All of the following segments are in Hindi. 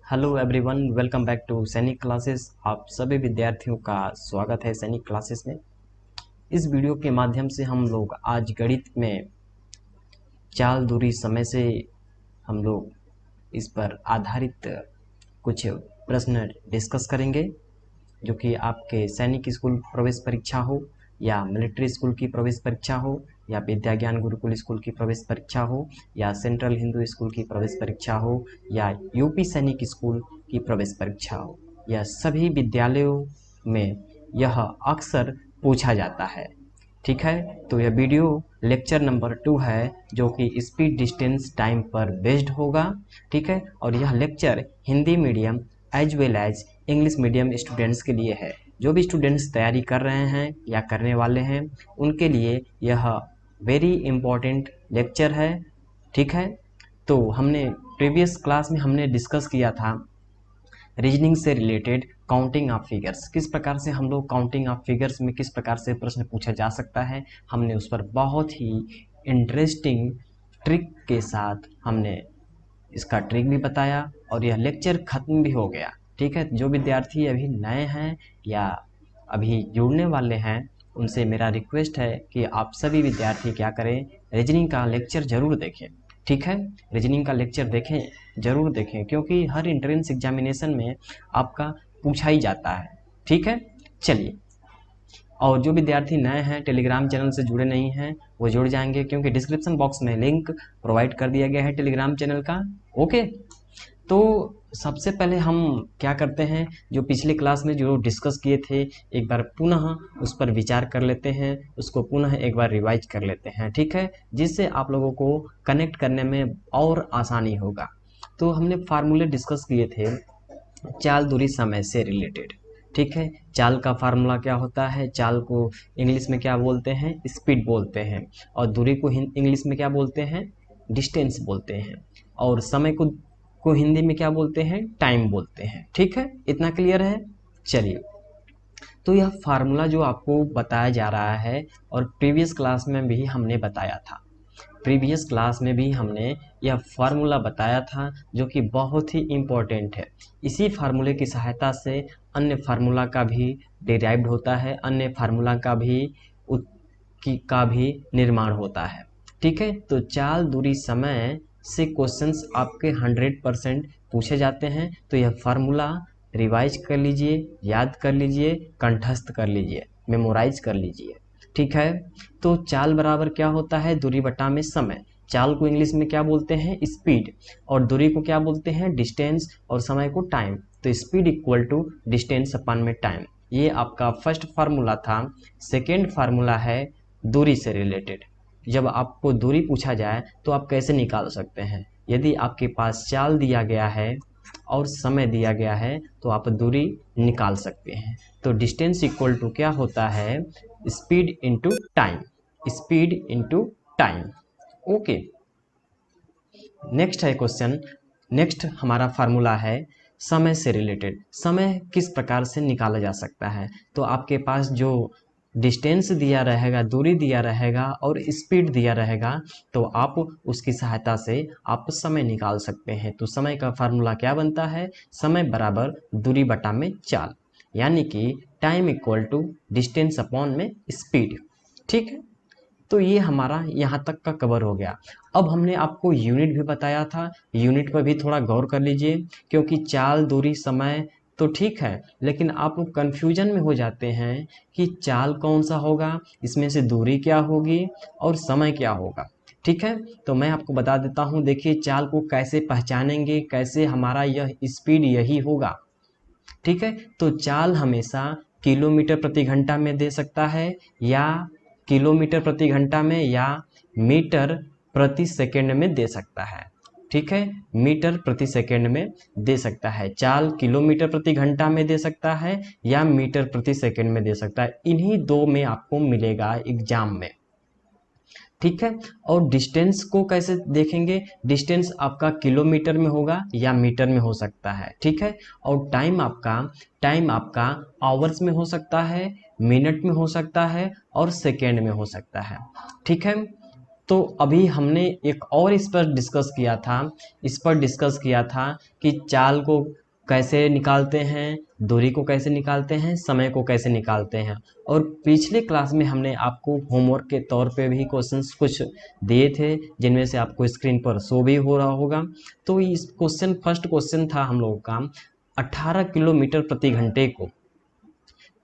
Hello everyone, welcome back to Sainik classes. आप सभी विद्यार्थियों का स्वागत है सैनिक क्लासेस में। इस वीडियो के माध्यम से हम लोग आज गणित में चाल, दूरी, समय से हम लोग इस पर आधारित कुछ प्रश्न डिस्कस करेंगे, जो कि आपके सैनिक स्कूल प्रवेश परीक्षा हो या मिलिट्री स्कूल की प्रवेश परीक्षा हो या विद्या ज्ञान गुरुकुल स्कूल की प्रवेश परीक्षा हो या सेंट्रल हिंदू स्कूल की प्रवेश परीक्षा हो या यूपी सैनिक स्कूल की प्रवेश परीक्षा हो, यह सभी विद्यालयों में यह अक्सर पूछा जाता है। ठीक है, तो यह वीडियो लेक्चर नंबर 2 है, जो कि स्पीड, डिस्टेंस, टाइम पर बेस्ड होगा। ठीक है, और यह lecture Hindi medium as well as English medium students के लिए है। जो भी स्टूडेंट्स तैयारी कर रहे हैं या करने वाले हैं, उनके लिए यह वेरी इम्पोर्टेंट लेक्चर है। ठीक है, तो हमने प्रीवियस क्लास में हमने डिस्कस किया था रीजनिंग से रिलेटेड काउंटिंग ऑफ फिगर्स, किस प्रकार से हम लोग काउंटिंग ऑफ फिगर्स में किस प्रकार से प्रश्न पूछा जा सकता है। हमने उस पर बहुत ही इंटरेस्टिंग ट्रिक के साथ हमने इसका ट्रिक भी बताया और यह लेक्चर खत्म भी हो गया। ठीक है, जो विद्यार्थी अभी नए हैं या अभी जुड़ने वाले हैं, उनसे मेरा रिक्वेस्ट है कि आप सभी विद्यार्थी क्या करें, रीजनिंग का लेक्चर जरूर देखें। ठीक है, रीजनिंग का लेक्चर देखें, जरूर देखें, क्योंकि हर एंट्रेंस एग्जामिनेशन में आपका पूछा ही जाता है। ठीक है, चलिए। और जो विद्यार्थी नए हैं, टेलीग्राम चैनल से जुड़े नहीं हैं, वो जुड़ जाएंगे, क्योंकि डिस्क्रिप्शन बॉक्स में लिंक प्रोवाइड कर दिया गया है टेलीग्राम चैनल का। ओके, तो सबसे पहले हम क्या करते हैं, जो पिछले क्लास में जो डिस्कस किए थे, एक बार पुनः उस पर विचार कर लेते हैं, उसको पुनः एक बार रिवाइज कर लेते हैं। ठीक है, जिससे आप लोगों को कनेक्ट करने में और आसानी होगा। तो हमने फार्मूले डिस्कस किए थे चाल, दूरी, समय से रिलेटेड। ठीक है, चाल का फार्मूला क्या होता है, चाल को इंग्लिश में क्या बोलते हैं, स्पीड बोलते हैं, और दूरी को इंग्लिश में क्या बोलते हैं, डिस्टेंस बोलते हैं, और समय को हिंदी में क्या बोलते हैं, टाइम बोलते हैं। ठीक है, इतना क्लियर है। चलिए, तो यह फार्मूला जो आपको बताया जा रहा है और प्रीवियस क्लास में भी हमने बताया था, प्रीवियस क्लास में भी हमने यह फार्मूला बताया था, जो कि बहुत ही इम्पोर्टेंट है। इसी फार्मूले की सहायता से अन्य फार्मूला का भी डिराइव्ड होता है, अन्य फार्मूला का भी निर्माण होता है। ठीक है, तो चाल, दूरी, समय से क्वेश्चंस आपके 100% पूछे जाते हैं। तो यह फार्मूला रिवाइज कर लीजिए, याद कर लीजिए, कंठस्थ कर लीजिए, मेमोराइज कर लीजिए। ठीक है, तो चाल बराबर क्या होता है, दूरी बटा में समय। चाल को इंग्लिश में क्या बोलते हैं, स्पीड, और दूरी को क्या बोलते हैं, डिस्टेंस, और समय को टाइम। तो स्पीड इक्वल टू डिस्टेंस अपन में टाइम, ये आपका फर्स्ट फार्मूला था। सेकेंड फार्मूला है दूरी से रिलेटेड। जब आपको दूरी पूछा जाए तो आप कैसे निकाल सकते हैं, यदि आपके पास चाल दिया गया है और समय दिया गया है तो आप दूरी निकाल सकते हैं। तो डिस्टेंस इक्वल टू क्या होता है, speed into time, speed into time. Okay, next है क्वेश्चन। नेक्स्ट हमारा फार्मूला है समय से रिलेटेड। समय किस प्रकार से निकाला जा सकता है, तो आपके पास जो डिस्टेंस दिया रहेगा, दूरी दिया रहेगा और स्पीड दिया रहेगा, तो आप उसकी सहायता से आप समय निकाल सकते हैं। तो समय का फार्मूला क्या बनता है, समय बराबर दूरी बटा में चाल, यानी कि time equal to distance upon में स्पीड। ठीक है, तो ये हमारा यहाँ तक का कवर हो गया। अब हमने आपको यूनिट भी बताया था, यूनिट पर भी थोड़ा गौर कर लीजिए, क्योंकि चाल, दूरी, समय तो ठीक है, लेकिन आप कंफ्यूजन में हो जाते हैं कि चाल कौन सा होगा, इसमें से दूरी क्या होगी और समय क्या होगा। ठीक है, तो मैं आपको बता देता हूँ। देखिए, चाल को कैसे पहचानेंगे, कैसे हमारा यह स्पीड यही होगा। ठीक है, तो चाल हमेशा किलोमीटर प्रति घंटा में दे सकता है, या किलोमीटर प्रति घंटा में, या मीटर प्रति सेकंड में दे सकता है। ठीक है, मीटर प्रति सेकंड में दे सकता है। चाल किलोमीटर प्रति घंटा में दे सकता है या मीटर प्रति सेकंड में दे सकता है। इन्हीं दो में आपको मिलेगा एग्जाम में। ठीक है, और डिस्टेंस को कैसे देखेंगे, डिस्टेंस आपका किलोमीटर में होगा या मीटर में हो सकता है। ठीक है, और टाइम आपका आवर्स में हो सकता है, मिनट में हो सकता है और सेकेंड में हो सकता है। ठीक है, तो अभी हमने एक और इस पर डिस्कस किया था कि चाल को कैसे निकालते हैं, दूरी को कैसे निकालते हैं, समय को कैसे निकालते हैं। और पिछले क्लास में हमने आपको होमवर्क के तौर पे भी क्वेश्चंस कुछ दिए थे, जिनमें से आपको स्क्रीन पर शो भी हो रहा होगा। तो इस फर्स्ट क्वेश्चन था हम लोगों का 18 किलोमीटर प्रति घंटे को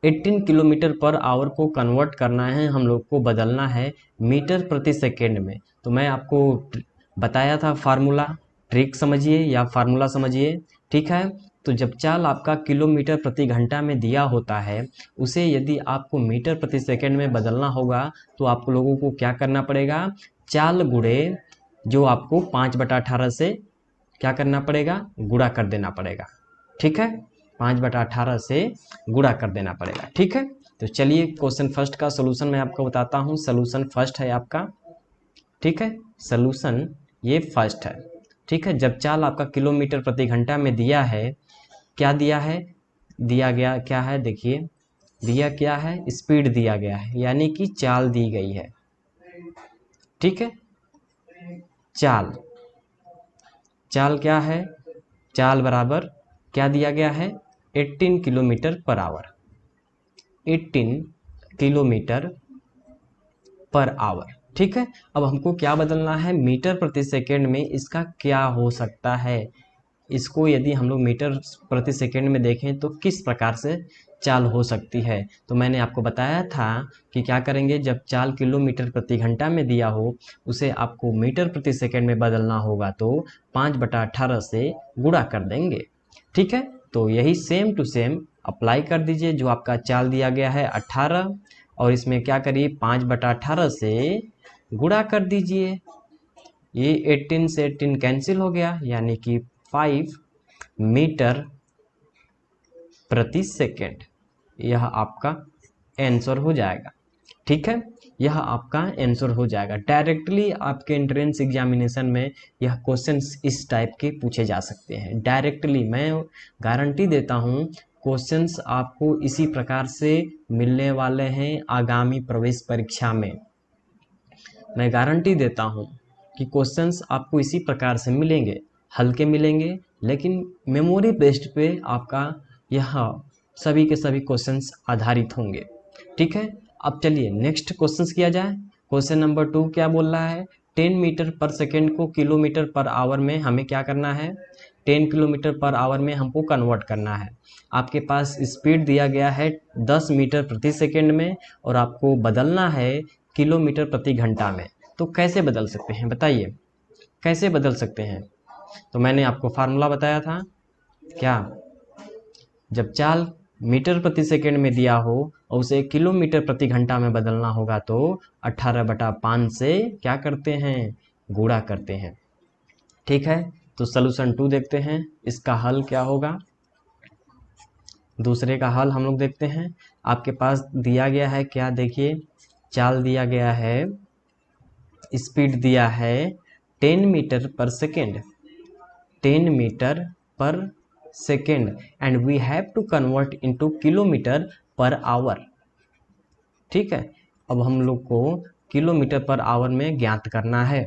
18 किलोमीटर पर आवर को कन्वर्ट करना है, हम लोग को बदलना है मीटर प्रति सेकेंड में। तो मैं आपको बताया था फार्मूला, ट्रिक समझिए या फार्मूला समझिए, ठीक है। तो जब चाल आपका किलोमीटर प्रति घंटा में दिया होता है, उसे यदि आपको मीटर प्रति सेकेंड में बदलना होगा तो आप लोगों को क्या करना पड़ेगा, चाल गुणे जो आपको 5/18 से क्या करना पड़ेगा, गुणा कर देना पड़ेगा, ठीक है। 5/18 से गुणा कर देना पड़ेगा, ठीक है। तो चलिए क्वेश्चन फर्स्ट का सलूशन मैं आपको बताता हूँ। सलूशन फर्स्ट है आपका, ठीक है, सलूशन ये फर्स्ट है, ठीक है। जब चाल आपका किलोमीटर प्रति घंटा में दिया है, क्या दिया है, दिया गया क्या है, देखिए दिया क्या है, स्पीड दिया गया है, यानी कि चाल दी गई है, ठीक है। चाल क्या है, चाल बराबर क्या दिया गया है, 18 kilometre per our, 18 kilometre per hour, ठीक है। अब हमको क्या बदलना है, मीटर प्रति सेकेंड में इसका क्या हो सकता है। इसको यदि हम लोग मीटर प्रति सेकेंड में देखें तो किस प्रकार से चाल हो सकती है। तो मैंने आपको बताया था कि क्या करेंगे, जब चाल किलोमीटर प्रति घंटा में दिया हो, उसे आपको मीटर प्रति सेकेंड में बदलना होगा तो 5/18 से गुणा कर देंगे, ठीक है। तो यही सेम टू सेम अप्लाई कर दीजिए। जो आपका चाल दिया गया है 18, और इसमें क्या करिए, 5/18 से गुणा कर दीजिए। ये 18 से 18 कैंसिल हो गया, यानी कि 5 मीटर प्रति सेकेंड, यह आपका आंसर हो जाएगा, ठीक है। यह आपका आंसर हो जाएगा। डायरेक्टली आपके एंट्रेंस एग्जामिनेशन में यह क्वेश्चंस इस टाइप के पूछे जा सकते हैं। डायरेक्टली मैं गारंटी देता हूँ क्वेश्चंस आपको इसी प्रकार से मिलने वाले हैं आगामी प्रवेश परीक्षा में। मैं गारंटी देता हूँ कि क्वेश्चंस आपको इसी प्रकार से मिलेंगे, हल्के मिलेंगे, लेकिन मेमोरी बेस्ड पे आपका यह सभी के सभी क्वेश्चंस आधारित होंगे, ठीक है। अब चलिए नेक्स्ट क्वेश्चंस किया जाए। क्वेश्चन नंबर 2 क्या बोल रहा है, 10 मीटर पर सेकेंड को किलोमीटर पर आवर में हमें क्या करना है, 10 किलोमीटर पर आवर में हमको कन्वर्ट करना है। आपके पास स्पीड दिया गया है 10 मीटर प्रति सेकेंड में, और आपको बदलना है किलोमीटर प्रति घंटा में। तो कैसे बदल सकते हैं, बताइए कैसे बदल सकते हैं। तो मैंने आपको फार्मूला बताया था, क्या, जब चाल मीटर प्रति सेकेंड में दिया हो और उसे किलोमीटर प्रति घंटा में बदलना होगा तो 18/5 से क्या करते हैं, गुणा करते हैं, ठीक है। तो सलूशन 2 देखते हैं, इसका हल क्या होगा। दूसरे का हल हम लोग देखते हैं। आपके पास दिया गया है क्या, देखिए चाल दिया गया है, स्पीड दिया है 10 metre per second, 10 metre per second, and we have to convert into kilometre per hour, ठीक है। अब हम लोग को किलोमीटर पर आवर में ज्ञात करना है,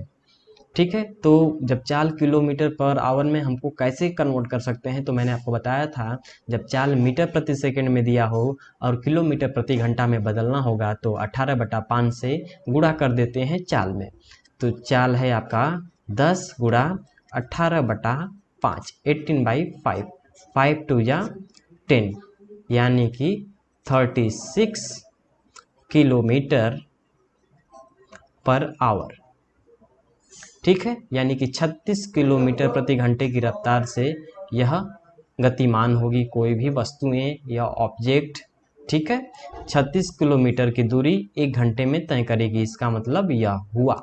ठीक है। तो जब चाल किलोमीटर पर आवर में हमको कैसे कन्वर्ट कर सकते हैं, तो मैंने आपको बताया था जब चाल मीटर प्रति सेकेंड में दिया हो और किलोमीटर प्रति घंटा में बदलना होगा तो 18/5 से गुणा कर देते हैं चाल में। तो चाल है आपका 10 गुणा 18/5, 18/5, 5 2 या 10, यानी कि 36 किलोमीटर पर आवर, ठीक है। यानी कि 36 किलोमीटर प्रति घंटे की रफ्तार से यह गतिमान होगी कोई भी वस्तुएं या ऑब्जेक्ट, ठीक है। 36 किलोमीटर की दूरी 1 घंटे में तय करेगी, इसका मतलब यह हुआ,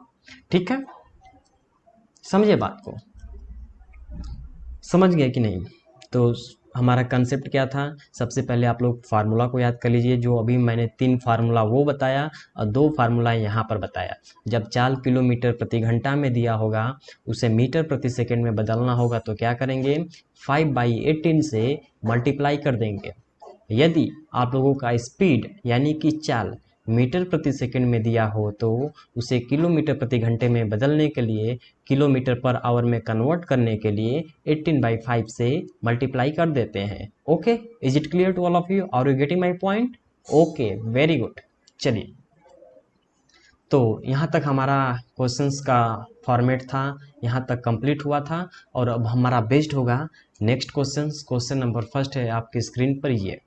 ठीक है। समझे बात को, समझ गए कि नहीं। तो हमारा कंसेप्ट क्या था, सबसे पहले आप लोग फार्मूला को याद कर लीजिए। जो अभी मैंने 3 फार्मूला वो बताया और 2 फार्मूला यहाँ पर बताया। जब चाल किलोमीटर प्रति घंटा में दिया होगा, उसे मीटर प्रति सेकेंड में बदलना होगा तो क्या करेंगे, 5/18 से मल्टीप्लाई कर देंगे। यदि आप लोगों का स्पीड यानी कि चाल मीटर प्रति सेकंड में दिया हो तो उसे किलोमीटर प्रति घंटे में बदलने के लिए किलोमीटर पर आवर में कन्वर्ट करने के लिए 18/5 से मल्टीप्लाई कर देते हैं। Okay, is it clear to all of you? Are you getting my point? Okay, very good. चलिए, तो यहाँ तक हमारा क्वेश्चंस का फॉर्मेट था, यहाँ तक कंप्लीट हुआ था और अब हमारा बेस्ड होगा नेक्स्ट क्वेश्चन नंबर फर्स्ट है आपकी स्क्रीन पर ये।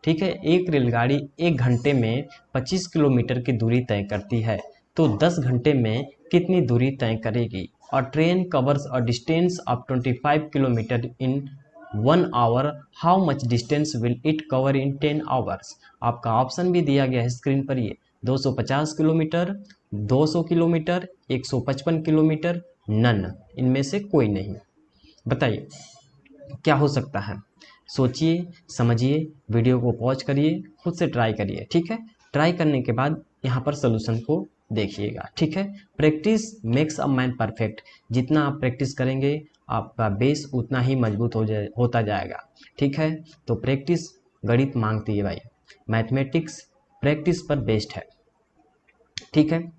ठीक है, एक रेलगाड़ी 1 घंटे में 25 किलोमीटर की दूरी तय करती है, तो 10 घंटे में कितनी दूरी तय करेगी? और train covers a distance of 25 kilometre in 1 hour, how much distance will it cover in 10 hours? आपका ऑप्शन भी दिया गया है स्क्रीन पर ये, 250 किलोमीटर, 200 किलोमीटर, 155 किलोमीटर, नन, इनमें से कोई नहीं। बताइए क्या हो सकता है? सोचिए, समझिए, वीडियो को पॉज करिए, खुद से ट्राई करिए। ठीक है, ट्राई करने के बाद यहाँ पर सोल्यूशन को देखिएगा। ठीक है, practice makes a man perfect. जितना आप प्रैक्टिस करेंगे आपका बेस उतना ही मजबूत होता जाएगा। ठीक है, तो प्रैक्टिस गणित मांगती है भाई, मैथमेटिक्स प्रैक्टिस पर बेस्ड है। ठीक है,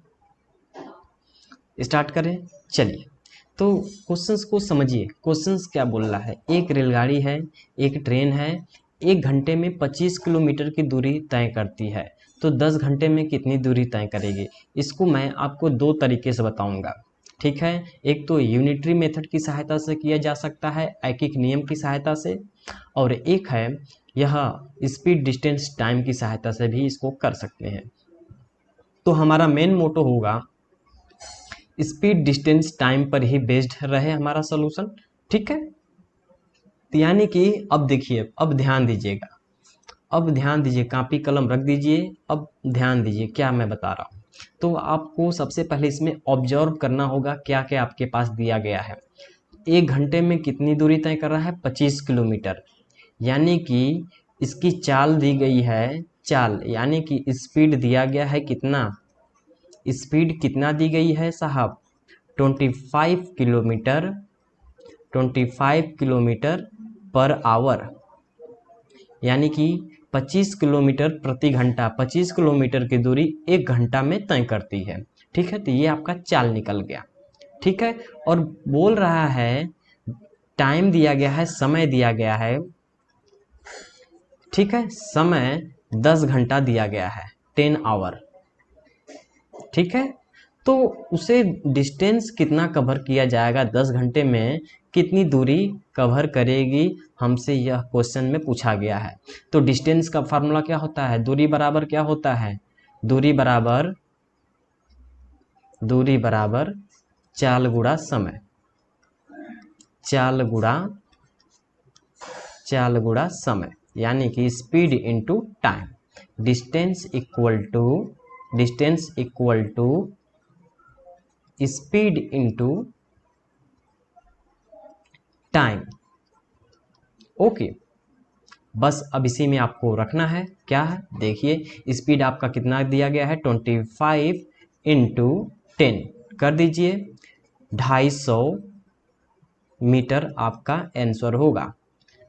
स्टार्ट करें। चलिए, तो क्वेश्चंस को समझिए, क्वेश्चंस क्या बोल रहा है। एक रेलगाड़ी है, एक ट्रेन है, 1 घंटे में 25 किलोमीटर की दूरी तय करती है, तो 10 घंटे में कितनी दूरी तय करेगी? इसको मैं आपको 2 तरीके से बताऊंगा। ठीक है, एक तो यूनिटरी मेथड की सहायता से किया जा सकता है, ऐकिक नियम की सहायता से, और एक है यह स्पीड डिस्टेंस टाइम की सहायता से भी इसको कर सकते हैं। तो हमारा मेन मोटो होगा स्पीड डिस्टेंस टाइम पर ही बेस्ड रहे हमारा सॉल्यूशन। ठीक है, तो यानी कि अब देखिए, अब ध्यान दीजिएगा, अब ध्यान दीजिए, कॉपी कलम रख दीजिए, अब ध्यान दीजिए क्या मैं बता रहा हूँ। तो आपको सबसे पहले इसमें ऑब्जर्व करना होगा क्या क्या आपके पास दिया गया है। 1 घंटे में कितनी दूरी तय कर रहा है? 25 किलोमीटर, यानी कि इसकी चाल दी गई है, चाल यानी कि स्पीड दिया गया है कितना? स्पीड कितना दी गई है साहब? 25 किलोमीटर, 25 किलोमीटर पर आवर, यानी कि 25 किलोमीटर प्रति घंटा। 25 किलोमीटर की दूरी 1 घंटा में तय करती है। ठीक है, तो ये आपका चाल निकल गया। ठीक है, और बोल रहा है टाइम दिया गया है, समय दिया गया है। ठीक है, समय 10 घंटा दिया गया है, 10 आवर। ठीक है, तो उसे डिस्टेंस कितना कवर किया जाएगा 10 घंटे में, कितनी दूरी कवर करेगी, हमसे यह क्वेश्चन में पूछा गया है। तो डिस्टेंस का फार्मूला क्या होता है? दूरी बराबर क्या होता है? दूरी बराबर चाल गुणा समय, चाल गुणा समय, यानी कि speed into time. Distance equal to speed into time. Okay, बस अब इसी में आपको रखना है। क्या है? देखिए, स्पीड आपका कितना दिया गया है? 25 इंटू 10 कर दीजिए, 250 मीटर आपका आंसर होगा।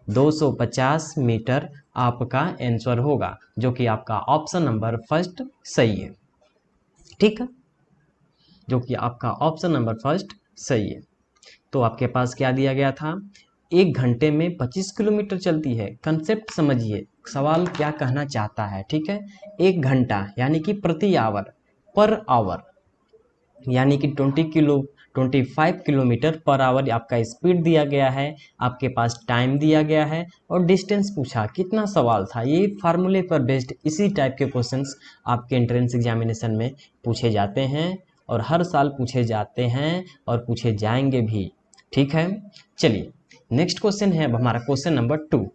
250 मीटर आपका आंसर होगा, जो कि आपका ऑप्शन नंबर फर्स्ट सही है। ठीक है, जो कि आपका ऑप्शन नंबर फर्स्ट सही है। तो आपके पास क्या दिया गया था? 1 घंटे में 25 किलोमीटर चलती है। कंसेप्ट समझिए, सवाल क्या कहना चाहता है। ठीक है, 1 घंटा यानी कि प्रति आवर, पर आवर, यानी कि 25 किलोमीटर पर आवर आपका स्पीड दिया गया है, आपके पास टाइम दिया गया है और डिस्टेंस पूछा। कितना सवाल था ये? फार्मूले पर बेस्ड इसी टाइप के क्वेश्चंस आपके एंट्रेंस एग्जामिनेशन में पूछे जाते हैं और हर साल पूछे जाते हैं और पूछे जाएंगे भी। ठीक है, चलिए नेक्स्ट क्वेश्चन है अब हमारा क्वेश्चन नंबर 2।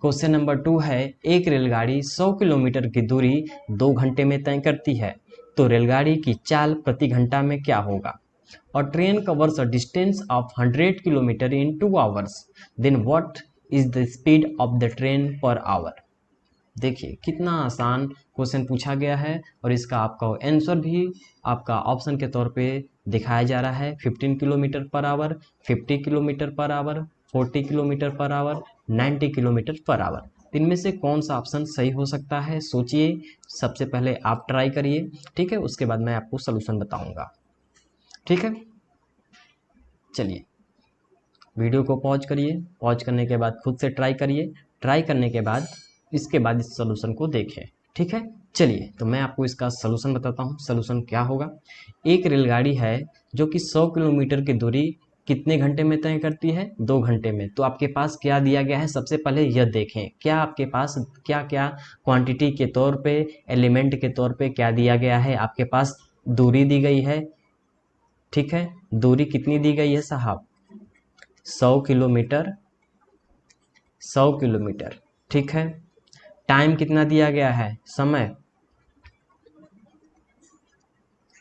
क्वेश्चन नंबर 2 है, एक रेलगाड़ी 100 किलोमीटर की दूरी 2 घंटे में तय करती है, तो रेलगाड़ी की चाल प्रति घंटा में क्या होगा? और train covers a distance of 100 kilometre in 2 hours, then what is the speed of the train per hour? देखिए कितना आसान क्वेश्चन पूछा गया है और इसका आपका आंसर भी आपका ऑप्शन के तौर पे दिखाया जा रहा है। 15 kilometre per our, 50 kilometre per our, 40 kilometre per our, 90 kilometre per our. तो इनमें से कौन सा ऑप्शन सही हो सकता है, सोचिए। सबसे पहले आप ट्राई करिए, ठीक है, उसके बाद मैं आपको सलूशन बताऊंगा, ठीक है। चलिए वीडियो को पॉज करिए, पॉज करने के बाद खुद से ट्राई करिए, ट्राई करने के बाद इसके बाद इस सलूशन को देखें, ठीक है। चलिए तो मैं आपको इसका सलूशन बताता हूँ। सलूशन क्या होगा, एक रेलगाड़ी है जो कि 100 किलोमीटर की दूरी कितने घंटे में तय करती है, 2 घंटे में। तो आपके पास क्या दिया गया है, सबसे पहले यह देखें क्या आपके पास क्या क्या क्वांटिटी के तौर पे, एलिमेंट के तौर पे क्या दिया गया है। आपके पास दूरी दी गई है, ठीक है, दूरी कितनी दी गई है साहब, 100 किलोमीटर, 100 किलोमीटर, ठीक है। टाइम कितना दिया गया है, समय,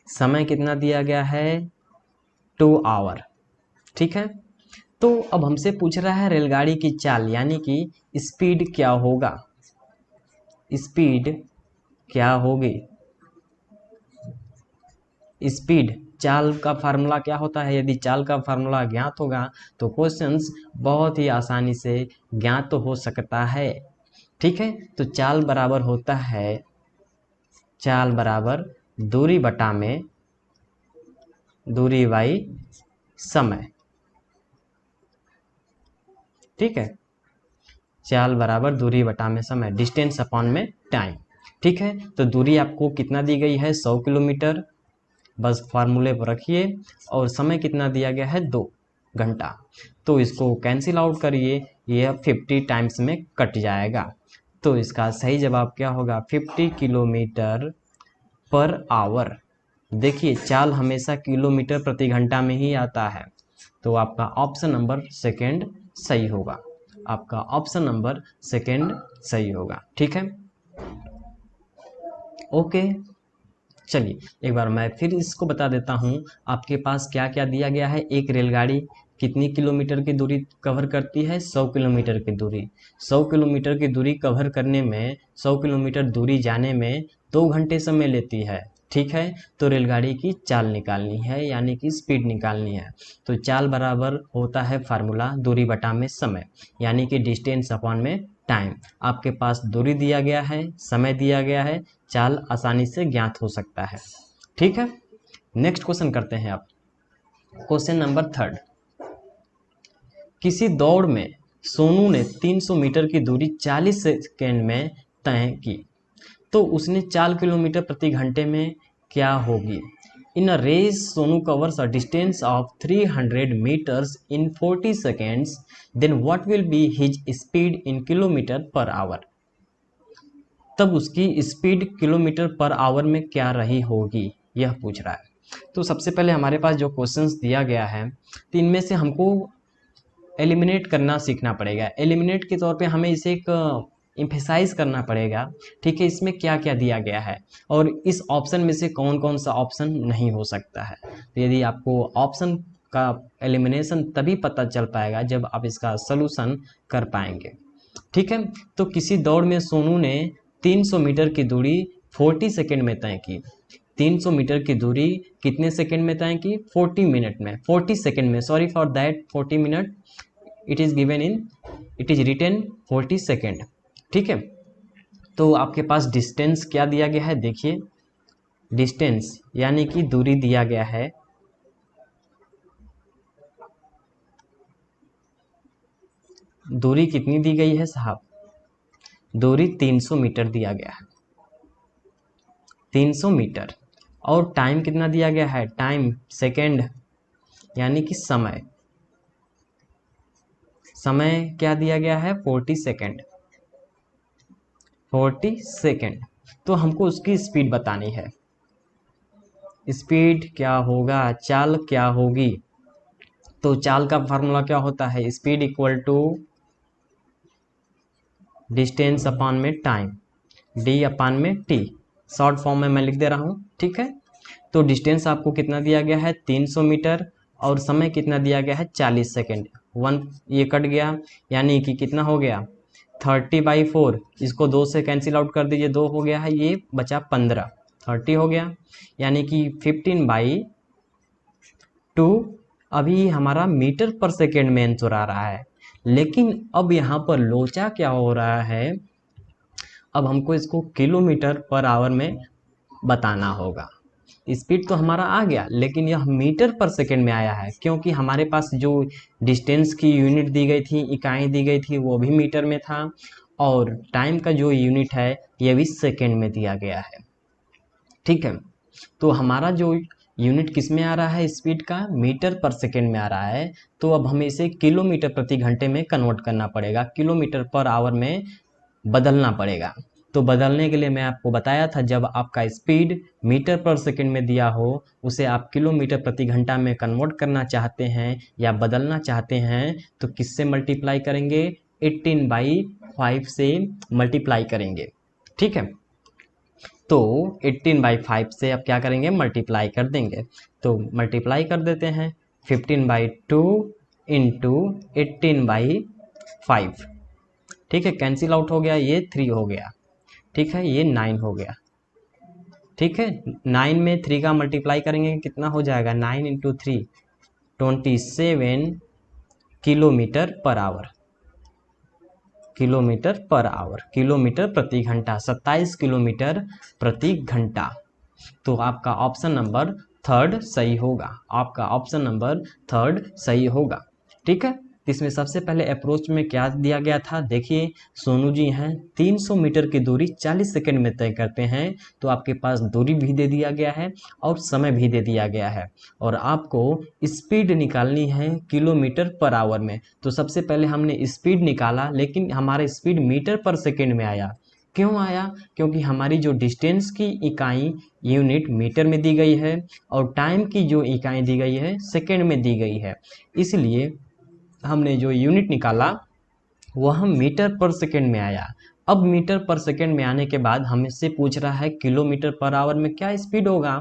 समय कितना दिया गया है, 2 आवर, ठीक है। तो अब हमसे पूछ रहा है रेलगाड़ी की चाल यानी कि स्पीड क्या होगा, स्पीड क्या होगी। स्पीड, चाल का फार्मूला क्या होता है, यदि चाल का फार्मूला ज्ञात होगा तो क्वेश्चंस बहुत ही आसानी से ज्ञात तो हो सकता है, ठीक है। तो चाल बराबर होता है, चाल बराबर दूरी बटा में दूरी बाई समय, ठीक है। चाल बराबर दूरी बटा में समय, डिस्टेंस अपॉन में टाइम, ठीक है। तो दूरी आपको कितना दी गई है, 100 किलोमीटर, बस फार्मूले पर रखिए, और समय कितना दिया गया है, 2 घंटा। तो इसको कैंसिल आउट करिए, यह 50 टाइम्स में कट जाएगा। तो इसका सही जवाब क्या होगा, 50 किलोमीटर पर आवर। देखिए चाल हमेशा किलोमीटर प्रति घंटा में ही आता है, तो आपका ऑप्शन नंबर सेकंड सही होगा, आपका ऑप्शन नंबर सेकंड सही होगा, ठीक है। ओके, चलिए एक बार मैं फिर इसको बता देता हूँ। आपके पास क्या क्या दिया गया है, एक रेलगाड़ी कितनी किलोमीटर की दूरी कवर करती है, 100 किलोमीटर की दूरी। 100 किलोमीटर की दूरी कवर करने में, 100 किलोमीटर दूरी जाने में 2 घंटे समय लेती है, ठीक है। तो रेलगाड़ी की चाल निकालनी है यानी कि स्पीड निकालनी है। तो चाल बराबर होता है फार्मूला दूरी बटा में समय, यानी कि डिस्टेंस अपॉन में टाइम। आपके पास दूरी दिया गया है, समय दिया गया है, चाल आसानी से ज्ञात हो सकता है, ठीक है। नेक्स्ट क्वेश्चन करते हैं आप, क्वेश्चन नंबर 3। किसी दौड़ में सोनू ने 300 मीटर की दूरी 40 सेकेंड में तय की, तो उसने 4 किलोमीटर प्रति घंटे में क्या होगी। In a race Sonu covers a distance of 300 meters in 40 seconds, then what will be his speed in kilometer per hour। तब उसकी स्पीड किलोमीटर पर आवर में क्या रही होगी, यह पूछ रहा है। तो सबसे पहले हमारे पास जो क्वेश्चंस दिया गया है, तो इनमें से हमको एलिमिनेट करना सीखना पड़ेगा। एलिमिनेट के तौर पे हमें इसे एक एम्फेसाइज करना पड़ेगा, ठीक है, इसमें क्या क्या दिया गया है और इस ऑप्शन में से कौन कौन सा ऑप्शन नहीं हो सकता है। तो यदि आपको ऑप्शन का एलिमिनेशन तभी पता चल पाएगा जब आप इसका सलूशन कर पाएंगे, ठीक है। तो किसी दौड़ में सोनू ने 300 मीटर की दूरी 40 सेकेंड में तय की। 300 मीटर की दूरी कितने सेकेंड में तय की, 40 मिनट में, 40 सेकेंड में, sorry for that 40 minute, it is given in, it is written 40 second, ठीक है। तो आपके पास डिस्टेंस क्या दिया गया है, देखिए डिस्टेंस यानी कि दूरी दिया गया है, दूरी कितनी दी गई है साहब, दूरी 300 मीटर दिया गया है, 300 मीटर। और टाइम कितना दिया गया है, टाइम सेकेंड यानी कि समय, समय क्या दिया गया है, 40 सेकेंड, 40 सेकेंड। तो हमको उसकी स्पीड बतानी है, स्पीड क्या होगा, चाल क्या होगी। तो चाल का फार्मूला क्या होता है, स्पीड इक्वल टू डिस्टेंस अपान में टाइम, डी अपान में टी, शॉर्ट फॉर्म में मैं लिख दे रहा हूँ, ठीक है। तो डिस्टेंस आपको कितना दिया गया है, 300 मीटर, और समय कितना दिया गया है, 40 सेकेंड। 1 ये कट गया, यानी कि कितना हो गया, 30/4, इसको 2 से कैंसिल आउट कर दीजिए, 2 हो गया है, ये बचा 15, 30 हो गया, यानी कि 15/2। अभी हमारा मीटर पर सेकेंड में आंसर आ रहा है, लेकिन अब यहाँ पर लोचा क्या हो रहा है, अब हमको इसको किलोमीटर पर आवर में बताना होगा। स्पीड तो हमारा आ गया, लेकिन यह मीटर पर सेकंड में आया है, क्योंकि हमारे पास जो डिस्टेंस की यूनिट दी गई थी, इकाई दी गई थी, वो भी मीटर में था, और टाइम का जो यूनिट है ये भी सेकंड में दिया गया है। ठीक है, तो हमारा जो यूनिट किस में आ रहा है स्पीड का, मीटर पर सेकंड में आ रहा है। तो अब हमें इसे किलोमीटर प्रति घंटे में कन्वर्ट करना पड़ेगा, किलोमीटर पर आवर में बदलना पड़ेगा। तो बदलने के लिए मैं आपको बताया था, जब आपका स्पीड मीटर पर सेकंड में दिया हो, उसे आप किलोमीटर प्रति घंटा में कन्वर्ट करना चाहते हैं या बदलना चाहते हैं, तो किससे मल्टीप्लाई करेंगे, 18/5 से मल्टीप्लाई करेंगे। ठीक है, तो 18/5 से अब क्या करेंगे, मल्टीप्लाई कर देंगे। तो मल्टीप्लाई कर देते हैं, 15/2 इंटू 18/5। ठीक है, कैंसिल आउट हो गया, ये 3 हो गया। ठीक है, ये 9 हो गया। ठीक है, 9 में 3 का मल्टीप्लाई करेंगे कितना हो जाएगा, 9 into 3 27 kilometre per our, kilometre per our, kilometre प्रति घंटा, 27 किलोमीटर प्रति घंटा। तो आपका ऑप्शन नंबर थर्ड सही होगा, आपका ऑप्शन नंबर थर्ड सही होगा। ठीक है, इसमें सबसे पहले अप्रोच में क्या दिया गया था, देखिए सोनू जी हैं, 300 मीटर की दूरी 40 सेकंड में तय करते हैं। तो आपके पास दूरी भी दे दिया गया है और समय भी दे दिया गया है, और आपको स्पीड निकालनी है किलोमीटर पर आवर में। तो सबसे पहले हमने स्पीड निकाला, लेकिन हमारा स्पीड मीटर पर सेकंड में आया। क्यों आया, क्योंकि हमारी जो डिस्टेंस की इकाई यूनिट मीटर में दी गई है, और टाइम की जो इकाई दी गई है सेकंड में दी गई है, इसलिए हमने जो यूनिट निकाला वह मीटर पर सेकंड में आया। अब मीटर पर सेकंड में आने के बाद हमसे पूछ रहा है किलोमीटर पर आवर में क्या स्पीड होगा,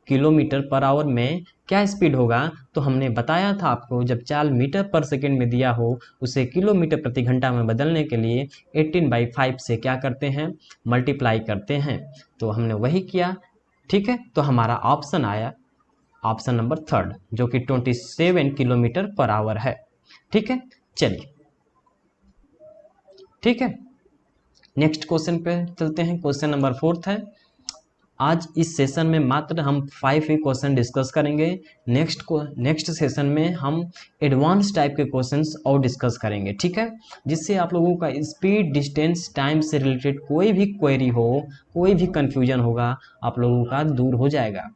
किलोमीटर पर आवर में क्या स्पीड होगा। तो हमने बताया था आपको, जब चाल मीटर पर सेकंड में दिया हो, उसे किलोमीटर प्रति घंटा में बदलने के लिए 18/5 से क्या करते हैं, मल्टीप्लाई करते हैं। तो हमने वही किया। ठीक है, तो हमारा ऑप्शन आया ऑप्शन नंबर थर्ड, जो कि 27 किलोमीटर पर आवर है। ठीक है, चलिए ठीक है, नेक्स्ट क्वेश्चन पे चलते हैं। क्वेश्चन नंबर 4 है। आज इस सेशन में मात्र हम 5 ही क्वेश्चन डिस्कस करेंगे। नेक्स्ट सेशन में हम एडवांस टाइप के क्वेश्चंस और डिस्कस करेंगे। ठीक है, जिससे आप लोगों का स्पीड, डिस्टेंस, टाइम से रिलेटेड कोई भी क्वेरी हो, कोई भी कंफ्यूजन होगा, आप लोगों का दूर हो जाएगा।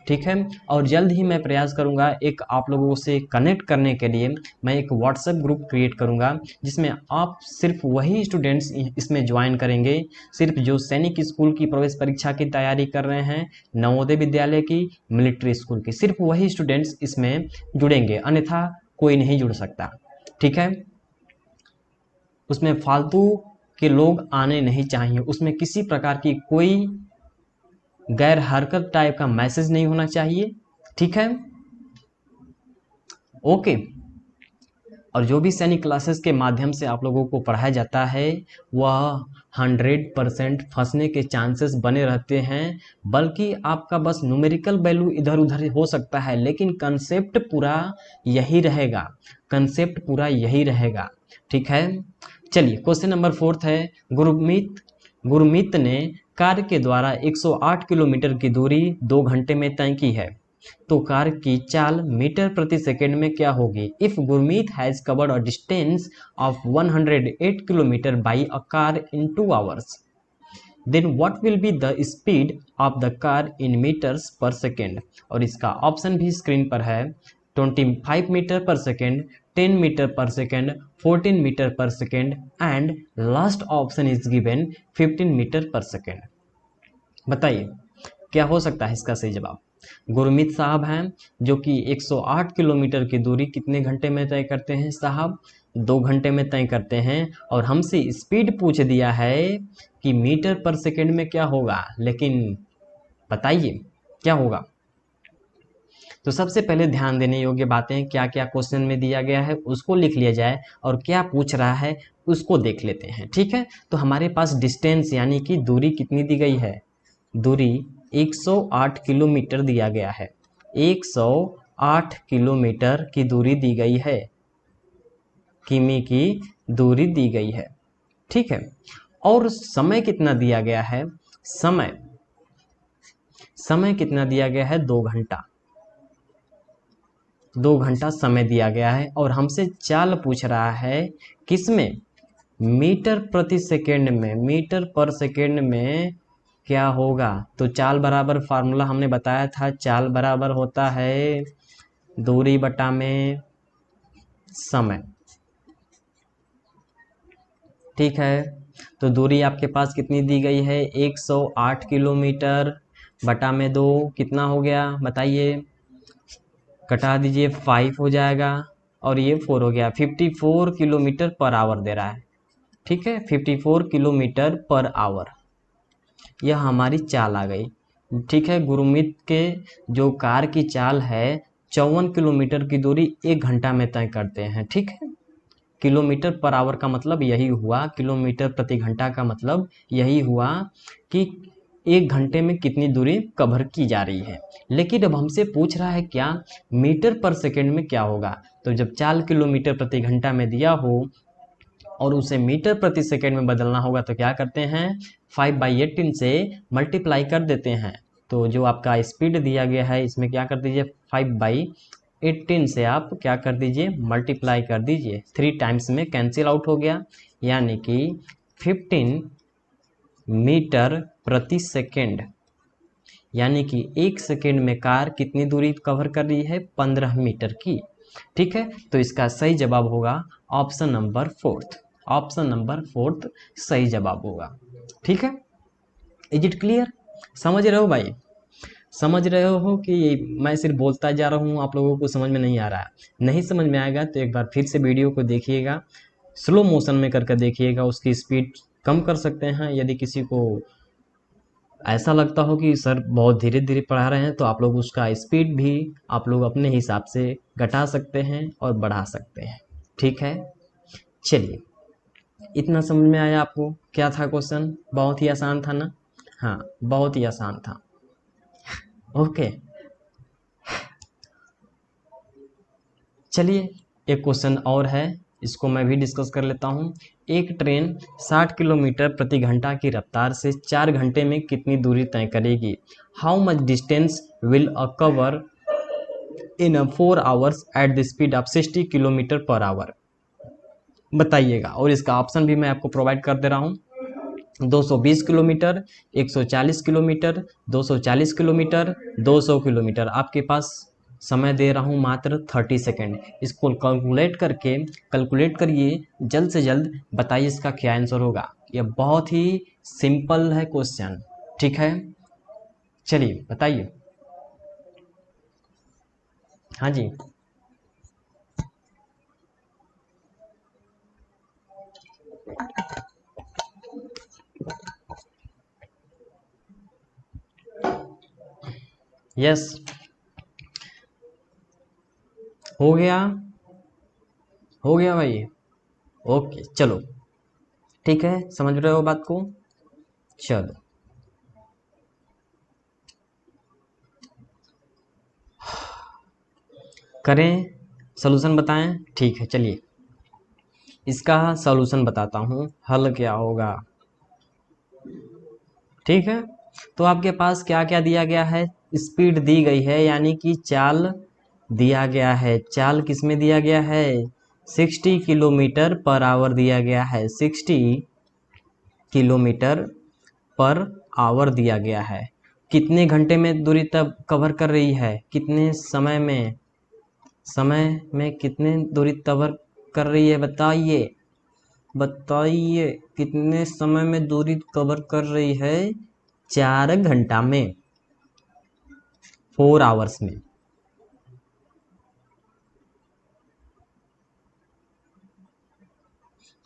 ठीक है, और जल्द ही मैं प्रयास करूंगा एक आप लोगों से कनेक्ट करने के लिए मैं एक व्हाट्सएप ग्रुप क्रिएट करूंगा, जिसमें आप सिर्फ वही स्टूडेंट्स इसमें ज्वाइन करेंगे, सिर्फ जो सैनिक स्कूल की प्रवेश परीक्षा की तैयारी कर रहे हैं, नवोदय विद्यालय की, मिलिट्री स्कूल की, सिर्फ वही स्टूडेंट्स इसमें जुड़ेंगे, अन्यथा कोई नहीं जुड़ सकता। ठीक है, उसमें फालतू के लोग आने नहीं चाहिए, उसमें किसी प्रकार की कोई गैर हरकत टाइप का मैसेज नहीं होना चाहिए। ठीक है, ओके। और जो भी सैनिक क्लासेस के माध्यम से आप लोगों को पढ़ाया जाता है, वह 100% फंसने के चांसेस बने रहते हैं, बल्कि आपका बस न्यूमेरिकल वैल्यू इधर उधर हो सकता है, लेकिन कंसेप्ट पूरा यही रहेगा, कंसेप्ट पूरा यही रहेगा। ठीक है, चलिए क्वेश्चन नंबर 4 है। गुरमीत ने कार के द्वारा 108 किलोमीटर की दूरी 2 घंटे में तय की है, तो कार की चाल मीटर प्रति सेकंड में क्या होगी। If Gurmeet has covered a distance of 108 kilometre by a car in 2 hours, then what will be the speed of the car in metres per second. और इसका ऑप्शन भी स्क्रीन पर है, 25 metre per second, 10 metre per second, 14 metre per second, and last option is given 15 metre per second. बताइए क्या हो सकता है इसका सही जवाब। गुरमीत साहब हैं, जो कि 108 किलोमीटर की दूरी कितने घंटे में तय करते हैं साहब, 2 घंटे में तय करते हैं, और हमसे स्पीड पूछ दिया है कि मीटर पर सेकंड में क्या होगा, लेकिन बताइए क्या होगा। तो सबसे पहले ध्यान देने योग्य बातें क्या क्या क्वेश्चन में दिया गया है उसको लिख लिया जाए, और क्या पूछ रहा है उसको देख लेते हैं। ठीक है, तो हमारे पास डिस्टेंस यानी कि दूरी कितनी दी गई है, दूरी 108 किलोमीटर दिया गया है, 108 किलोमीटर की दूरी दी गई है। किमी की दूरी दी गई है। ठीक है, और समय कितना दिया गया है? समय कितना दिया गया है? 2 घंटा। 2 घंटा समय दिया गया है और हमसे चाल पूछ रहा है किसमें? मीटर प्रति सेकेंड में। मीटर पर सेकेंड में क्या होगा? तो चाल बराबर फार्मूला हमने बताया था, चाल बराबर होता है दूरी बटा में समय। ठीक है, तो दूरी आपके पास कितनी दी गई है? 108 किलोमीटर बटा में 2 कितना हो गया बताइए? कटा दीजिए, 5 हो जाएगा और ये 4 हो गया। 54 किलोमीटर पर आवर दे रहा है। ठीक है, 54 किलोमीटर पर आवर, यह हमारी चाल आ गई। ठीक है, गुरुमित के जो कार की चाल है 54 किलोमीटर की दूरी 1 घंटा में तय करते हैं। ठीक है, किलोमीटर पर आवर का मतलब यही हुआ, किलोमीटर प्रति घंटा का मतलब यही हुआ कि 1 घंटे में कितनी दूरी कवर की जा रही है। लेकिन अब हमसे पूछ रहा है क्या? मीटर पर सेकेंड में क्या होगा? तो जब चाल किलोमीटर प्रति घंटा में दिया हो और उसे मीटर प्रति सेकेंड में बदलना होगा तो क्या करते हैं? 5/18 से मल्टीप्लाई कर देते हैं। तो जो आपका स्पीड दिया गया है इसमें क्या कर दीजिए? 5/18 से आप क्या कर दीजिए? मल्टीप्लाई कर दीजिए। 3 टाइम्स में कैंसिल आउट हो गया, यानी कि 15 मीटर प्रति सेकेंड, यानी कि 1 सेकेंड में कार कितनी दूरी कवर कर रही है? 15 मीटर की। ठीक है, तो इसका सही जवाब होगा ऑप्शन नंबर 4। ऑप्शन नंबर 4 सही जवाब होगा। ठीक है, इज इट क्लियर? समझ रहे हो भाई? समझ रहे हो कि मैं सिर्फ बोलता जा रहा हूँ, आप लोगों को समझ में नहीं आ रहा है? नहीं समझ में आएगा तो एक बार फिर से वीडियो को देखिएगा, स्लो मोशन में करके देखिएगा, उसकी स्पीड कम कर सकते हैं। यदि किसी को ऐसा लगता हो कि सर बहुत धीरे धीरे पढ़ा रहे हैं तो आप लोग उसका स्पीड भी आप लोग अपने हिसाब से घटा सकते हैं और बढ़ा सकते हैं। ठीक है, चलिए, इतना समझ में आया आपको? क्या था क्वेश्चन? बहुत ही आसान था ना? हाँ, बहुत ही आसान था। ओके, चलिए एक क्वेश्चन और है, इसको मैं भी डिस्कस कर लेता हूँ। एक ट्रेन 60 किलोमीटर प्रति घंटा की रफ्तार से 4 घंटे में कितनी दूरी तय करेगी? How much distance will a cover in 4 hours at the speed of 60 kilometre per our? बताइएगा, और इसका ऑप्शन भी मैं आपको प्रोवाइड कर दे रहा हूँ। 220 किलोमीटर, 140 किलोमीटर, 240 किलोमीटर, 200 किलोमीटर। आपके पास समय दे रहा हूँ मात्र 30 सेकेंड। इसको कैलकुलेट करिए, जल्द से जल्द बताइए इसका क्या आंसर होगा। यह बहुत ही सिंपल है क्वेश्चन। ठीक है, चलिए बताइए। हाँ जी, यस, हो गया, हो गया भाई। ओके, चलो, ठीक है, समझ रहे हो बात को? चलो, करें, सॉल्यूशन बताएं। ठीक है, चलिए इसका सॉल्यूशन बताता हूँ, हल क्या होगा। ठीक है, तो आपके पास क्या क्या दिया गया है? स्पीड दी गई है, यानी कि चाल दिया गया है। चाल किस में दिया गया है? 60 किलोमीटर पर आवर दिया गया है। 60 किलोमीटर पर आवर दिया गया है। कितने घंटे में दूरी तब कवर कर रही है? कितने समय में कितने दूरी कवर कर रही है? बताइए, बताइए कितने समय में दूरी कवर कर रही है? 4 घंटा में, 4 आवर्स में।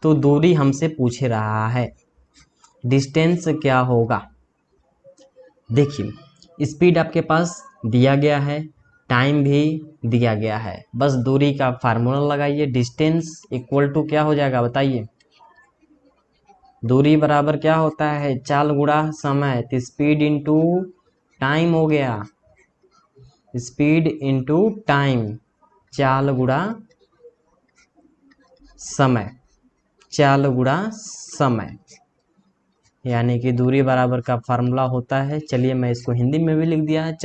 तो दूरी हमसे पूछ रहा है, डिस्टेंस क्या होगा? देखिए, स्पीड आपके पास दिया गया है, टाइम भी दिया गया है, बस दूरी का फार्मूला लगाइए। डिस्टेंस इक्वल टू क्या हो जाएगा बताइए? दूरी बराबर क्या होता है? चाल गुणा समय, तो स्पीड इंटू टाइम हो गया। स्पीड इंटू टाइम, चाल गुणा समय, चाल गुणा समय, यानी कि दूरी बराबर का फार्मूला होता है। चलिए मैं इसको हिंदी में भी लिख दिया है।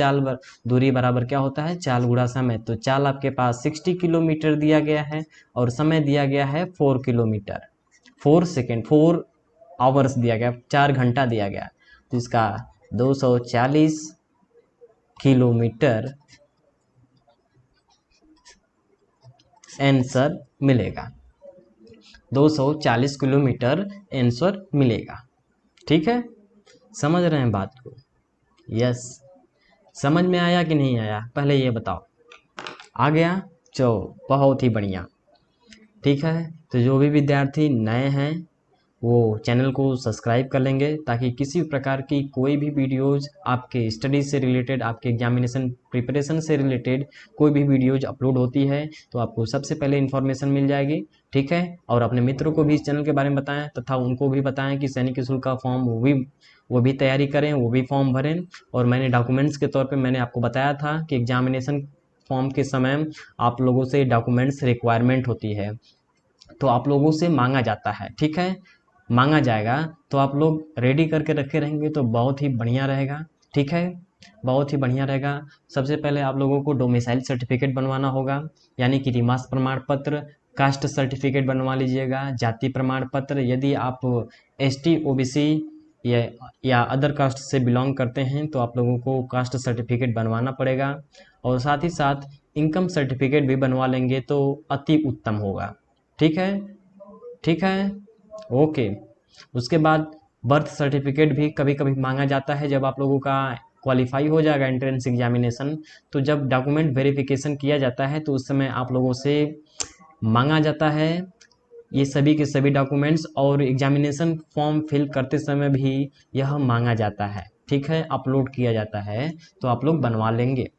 दूरी बराबर क्या होता है, चाल गुणा समय। तो चाल आपके पास 60 किलोमीटर दिया गया है और समय दिया गया है 4 किलोमीटर, 4 सेकेंड, 4 आवर्स दिया गया, 4 घंटा दिया गया। तो इसका 240 किलोमीटर आंसर मिलेगा, 240 किलोमीटर आंसर मिलेगा। ठीक है, समझ रहे हैं बात को? यस, समझ में आया कि नहीं आया, पहले ये बताओ। आ गया? चलो बहुत ही बढ़िया। ठीक है, तो जो भी विद्यार्थी नए हैं वो चैनल को सब्सक्राइब कर लेंगे, ताकि किसी प्रकार की कोई भी वीडियोज आपके स्टडी से रिलेटेड, आपके एग्जामिनेशन प्रिपरेशन से रिलेटेड कोई भी वीडियोज अपलोड होती है तो आपको सबसे पहले इन्फॉर्मेशन मिल जाएगी। ठीक है, और अपने मित्रों को भी इस चैनल के बारे में बताएं, तथा उनको भी बताएं कि सैनिक स्कूल का फॉर्म वो भी तैयारी करें, वो भी फॉर्म भरें। और मैंने डॉक्यूमेंट्स के तौर पर मैंने आपको बताया था कि एग्जामिनेशन फॉर्म के समय आप लोगों से डॉक्यूमेंट्स रिक्वायरमेंट होती है, तो आप लोगों से मांगा जाता है। ठीक है, मांगा जाएगा तो आप लोग रेडी करके रखे रहेंगे तो बहुत ही बढ़िया रहेगा। ठीक है, बहुत ही बढ़िया रहेगा। सबसे पहले आप लोगों को डोमिसाइल सर्टिफिकेट बनवाना होगा, यानी कि निवास प्रमाण पत्र, कास्ट सर्टिफिकेट बनवा लीजिएगा, जाति प्रमाण पत्र। यदि आप ST OBC या अदर कास्ट से बिलोंग करते हैं तो आप लोगों को कास्ट सर्टिफिकेट बनवाना पड़ेगा, और साथ ही साथ इनकम सर्टिफिकेट भी बनवा लेंगे तो अति उत्तम होगा। ठीक है, ठीक है, ओके। उसके बाद बर्थ सर्टिफिकेट भी कभी कभी मांगा जाता है। जब आप लोगों का क्वालिफाई हो जाएगा एंट्रेंस एग्जामिनेशन, तो जब डॉक्यूमेंट वेरिफिकेशन किया जाता है तो उस समय आप लोगों से मांगा जाता है ये सभी के सभी डॉक्यूमेंट्स, और एग्जामिनेशन फॉर्म फिल करते समय भी यह मांगा जाता है। ठीक है, अपलोड किया जाता है, तो आप लोग बनवा लेंगे।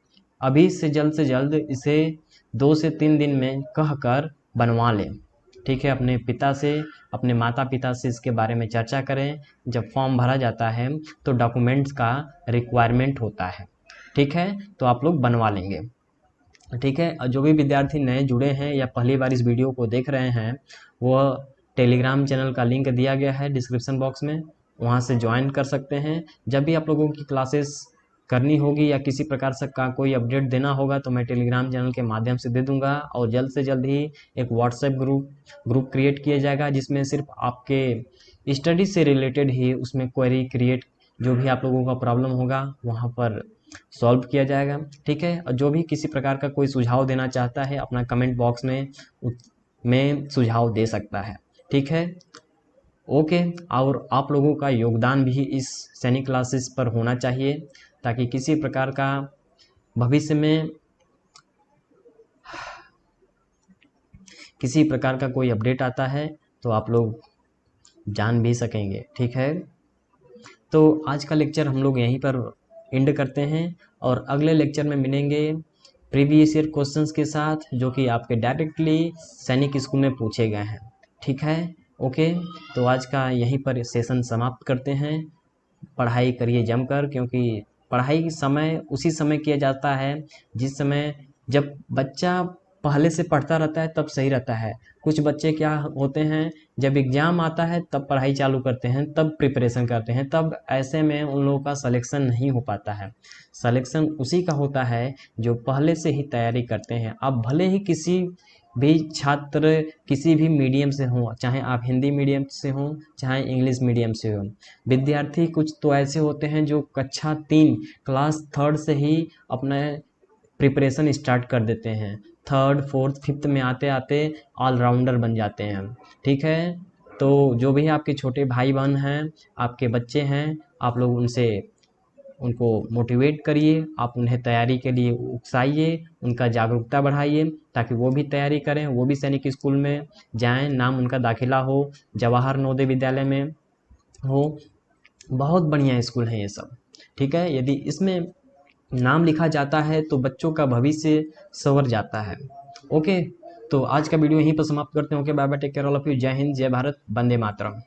अभी से जल्द इसे 2 से 3 दिन में कहकर बनवा लें। ठीक है, अपने पिता से, अपने माता पिता से इसके बारे में चर्चा करें। जब फॉर्म भरा जाता है तो डॉक्यूमेंट्स का रिक्वायरमेंट होता है। ठीक है, तो आप लोग बनवा लेंगे। ठीक है, जो भी विद्यार्थी नए जुड़े हैं या पहली बार इस वीडियो को देख रहे हैं, वह टेलीग्राम चैनल का लिंक दिया गया है डिस्क्रिप्शन बॉक्स में, वहाँ से ज्वाइन कर सकते हैं। जब भी आप लोगों की क्लासेस करनी होगी या किसी प्रकार से का कोई अपडेट देना होगा तो मैं टेलीग्राम चैनल के माध्यम से दे दूंगा, और जल्द से जल्द ही एक व्हाट्सएप ग्रुप क्रिएट किया जाएगा, जिसमें सिर्फ आपके स्टडी से रिलेटेड ही उसमें क्वेरी क्रिएट, जो भी आप लोगों का प्रॉब्लम होगा वहाँ पर सॉल्व किया जाएगा। ठीक है, और जो भी किसी प्रकार का कोई सुझाव देना चाहता है अपना कमेंट बॉक्स में सुझाव दे सकता है। ठीक है, ओके। और आप लोगों का योगदान भी इस सैनिक क्लासेस पर होना चाहिए, ताकि किसी प्रकार का भविष्य में किसी प्रकार का कोई अपडेट आता है तो आप लोग जान भी सकेंगे। ठीक है, तो आज का लेक्चर हम लोग यहीं पर एंड करते हैं, और अगले लेक्चर में मिलेंगे प्रीवियस ईयर क्वेश्चंस के साथ, जो कि आपके डायरेक्टली सैनिक स्कूल में पूछे गए हैं। ठीक है, ओके। तो आज का यहीं पर सेशन समाप्त करते हैं। पढ़ाई करिए जमकर, क्योंकि पढ़ाई समय उसी समय किया जाता है जिस समय जब बच्चा पहले से पढ़ता रहता है तब सही रहता है। कुछ बच्चे क्या होते हैं, जब एग्ज़ाम आता है तब पढ़ाई चालू करते हैं, तब प्रिपरेशन करते हैं, तब ऐसे में उन लोगों का सिलेक्शन नहीं हो पाता है। सिलेक्शन उसी का होता है जो पहले से ही तैयारी करते हैं। अब भले ही किसी भी छात्र किसी भी मीडियम से हों, चाहे आप हिंदी मीडियम से हों चाहे इंग्लिश मीडियम से हों, विद्यार्थी कुछ तो ऐसे होते हैं जो कक्षा 3 क्लास 3 से ही अपना प्रिपरेशन स्टार्ट कर देते हैं, 3rd 4th 5th में आते आते ऑलराउंडर बन जाते हैं। ठीक है, तो जो भी आपके छोटे भाई बहन हैं, आपके बच्चे हैं, आप लोग उनको मोटिवेट करिए, आप उन्हें तैयारी के लिए उकसाइए, उनका जागरूकता बढ़ाइए, ताकि वो भी तैयारी करें, वो भी सैनिक स्कूल में जाएं, नाम उनका दाखिला हो, जवाहर नवोदय विद्यालय में हो। बहुत बढ़िया स्कूल है ये सब। ठीक है, यदि इसमें नाम लिखा जाता है तो बच्चों का भविष्य संवर जाता है। ओके, तो आज का वीडियो यहीं पर समाप्त करते हैं। Okay, bye bye, take care all of you. जय हिंद, जय भारत, वंदे मातरम।